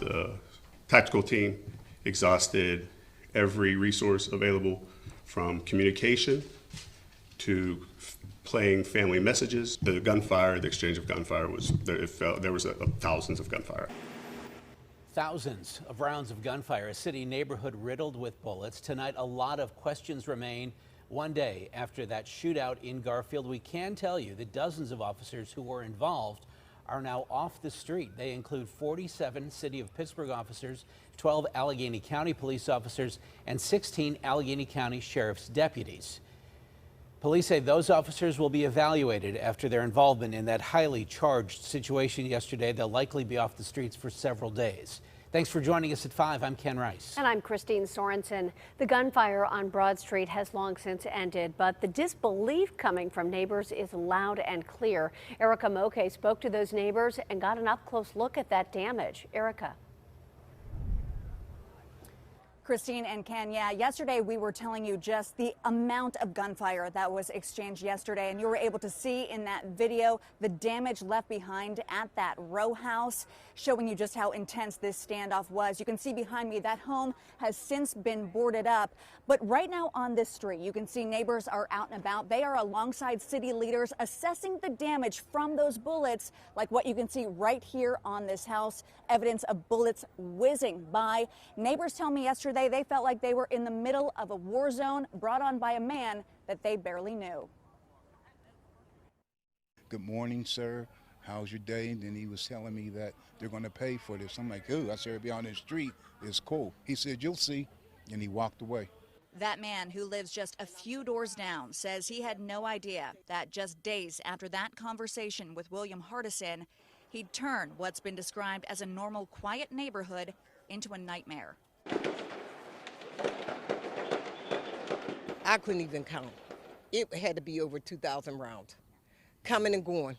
The tactical team exhausted every resource available, from communication to playing family messages. The gunfire, the exchange of gunfire there was thousands of gunfire. Thousands of rounds of gunfire, a city neighborhood riddled with bullets. Tonight, a lot of questions remain. One day after that shootout in Garfield, we can tell you that dozens of officers who were involved are now off the street. They include 47 City of Pittsburgh officers, 12 Allegheny County police officers, and 16 Allegheny County Sheriff's deputies. Police say those officers will be evaluated after their involvement in that highly charged situation yesterday. They'll likely be off the streets for several days. Thanks for joining us at 5. I'm Ken Rice. And I'm Christine Sorensen. The gunfire on Broad Street has long since ended, but the disbelief coming from neighbors is loud and clear. Erica Moke spoke to those neighbors and got an up-close look at that damage. Erica. Christine and Ken, yesterday we were telling you just the amount of gunfire that was exchanged yesterday, and you were able to see in that video the damage left behind at that row house, showing you just how intense this standoff was. You can see behind me that home has since been boarded up, but right now on this street you can see neighbors are out and about. They are alongside city leaders assessing the damage from those bullets, like what you can see right here on this house, evidence of bullets whizzing by. Neighbors tell me yesterday they felt like they were in the middle of a war zone brought on by a man that they barely knew. Good morning, sir. How's your day? And then he was telling me that they're going to pay for this. I'm like, ooh, I said, be on the street. It's cool. He said, you'll see. And he walked away. That man, who lives just a few doors down, says he had no idea that just days after that conversation with William Hardison, he'd turned what's been described as a normal, quiet neighborhood into a nightmare. I couldn't even count. It had to be over 2,000 rounds. Coming and going.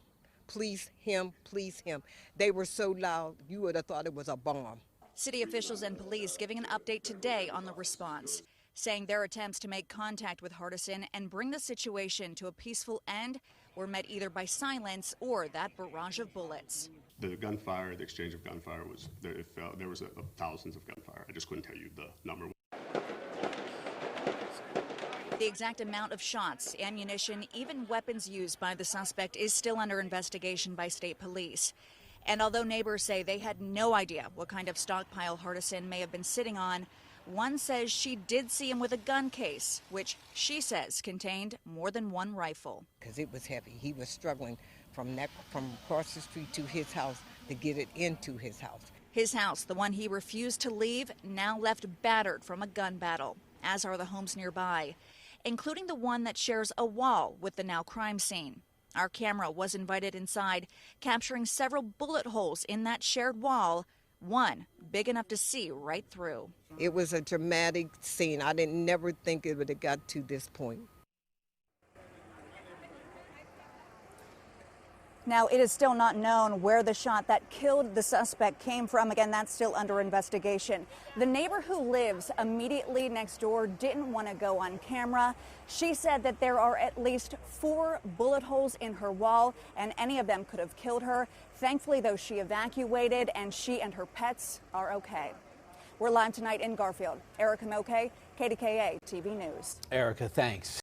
Please him, please him. They were so loud, you would have thought it was a bomb. City officials and police giving an update today on the response, saying their attempts to make contact with Hardison and bring the situation to a peaceful end were met either by silence or that barrage of bullets. The gunfire, the exchange of gunfire there was thousands of gunfire. I just couldn't tell you the number. The exact amount of shots, ammunition, even weapons used by the suspect is still under investigation by state police. And although neighbors say they had no idea what kind of stockpile Hardison may have been sitting on, one says she did see him with a gun case, which she says contained more than one rifle. Because it was heavy. He was struggling from across the street to his house to get it into his house. His house, the one he refused to leave, now left battered from a gun battle, as are the homes nearby, including the one that shares a wall with the now crime scene. Our camera was invited inside, capturing several bullet holes in that shared wall, one big enough to see right through. It was a dramatic scene. I didn't never think it would have got to this point. Now, it is still not known where the shot that killed the suspect came from. Again, that's still under investigation. The neighbor who lives immediately next door didn't want to go on camera. She said that there are at least 4 bullet holes in her wall, and any of them could have killed her. Thankfully, though, she evacuated, and she and her pets are okay. We're live tonight in Garfield. Erica Moke, KDKA TV News. Erica, thanks.